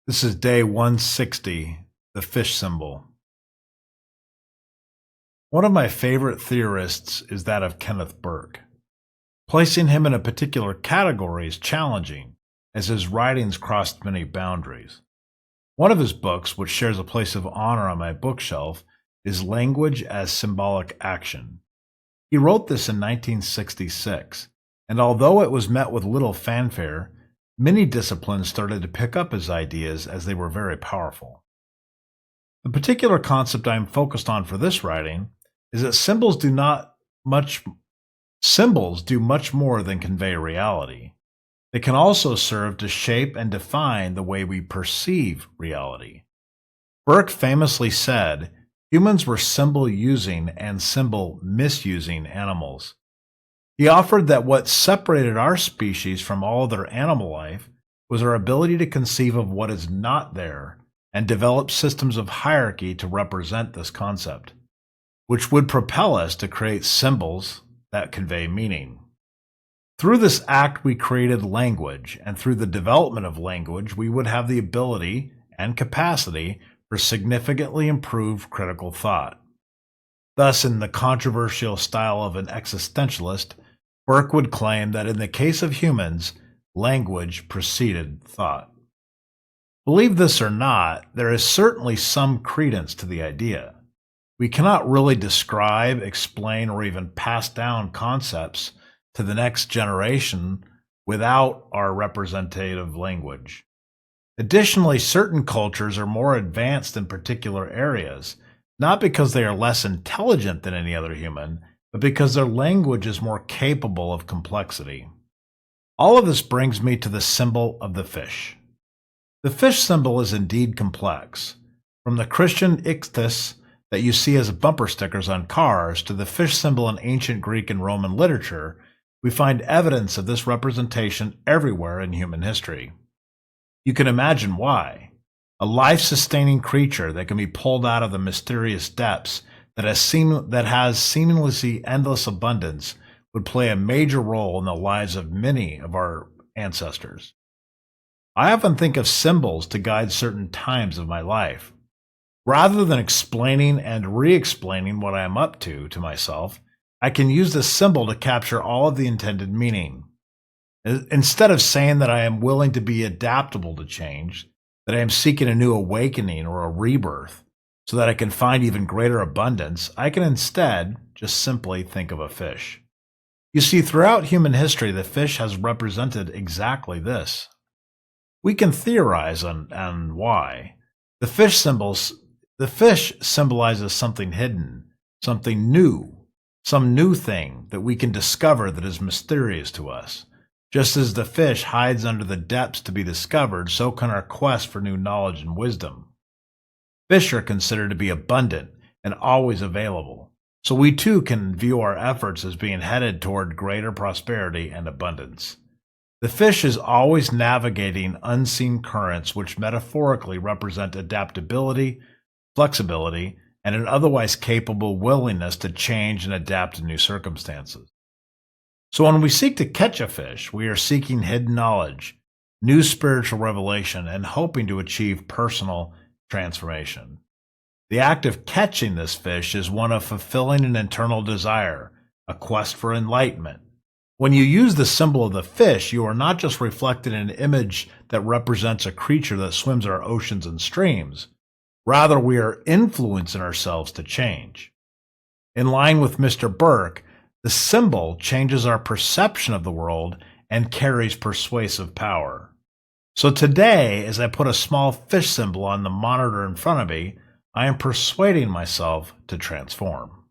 This is day 160, the fish symbol. One of my favorite theorists is that of Kenneth Burke. Placing him in a particular category is challenging, as his writings crossed many boundaries. One of his books, which shares a place of honor on my bookshelf, is Language as Symbolic Action. He wrote this in 1966, and although it was met with little fanfare, many disciplines started to pick up his ideas as they were very powerful. The particular concept I am focused on for this writing is that symbols do much more than convey reality. They can also serve to shape and define the way we perceive reality. Burke famously said, humans were symbol-using and symbol-misusing animals. He offered that what separated our species from all other animal life was our ability to conceive of what is not there and develop systems of hierarchy to represent this concept, which would propel us to create symbols that convey meaning. Through this act, we created language, and through the development of language, we would have the ability and capacity for significantly improved critical thought. Thus, in the controversial style of an existentialist, Burke would claim that in the case of humans, language preceded thought. Believe this or not, there is certainly some credence to the idea. We cannot really describe, explain, or even pass down concepts to the next generation without our representative language. Additionally, certain cultures are more advanced in particular areas, not because they are less intelligent than any other human, but because their language is more capable of complexity. All of this brings me to the symbol of the fish. The fish symbol is indeed complex. From the Christian Ichthys that you see as bumper stickers on cars to the fish symbol in ancient Greek and Roman literature, we find evidence of this representation everywhere in human history. You can imagine why. A life-sustaining creature that can be pulled out of the mysterious depths that has seamlessly endless abundance would play a major role in the lives of many of our ancestors. I often think of symbols to guide certain times of my life. Rather than explaining and re-explaining what I am up to myself, I can use this symbol to capture all of the intended meaning. Instead of saying that I am willing to be adaptable to change, that I am seeking a new awakening or a rebirth, so that I can find even greater abundance, I can instead just simply think of a fish. You see, throughout human history, the fish has represented exactly this. We can theorize on why. The fish symbolizes something hidden, something new, some new thing that we can discover that is mysterious to us. Just as the fish hides under the depths to be discovered, so can our quest for new knowledge and wisdom. Fish are considered to be abundant and always available, so we too can view our efforts as being headed toward greater prosperity and abundance. The fish is always navigating unseen currents which metaphorically represent adaptability, flexibility, and an otherwise capable willingness to change and adapt to new circumstances. So when we seek to catch a fish, we are seeking hidden knowledge, new spiritual revelation, and hoping to achieve personal transformation. The act of catching this fish is one of fulfilling an internal desire, a quest for enlightenment. When you use the symbol of the fish, you are not just reflecting an image that represents a creature that swims our oceans and streams. Rather, we are influencing ourselves to change. In line with Mr. Burke, the symbol changes our perception of the world and carries persuasive power. So today, as I put a small fish symbol on the monitor in front of me, I am persuading myself to transform.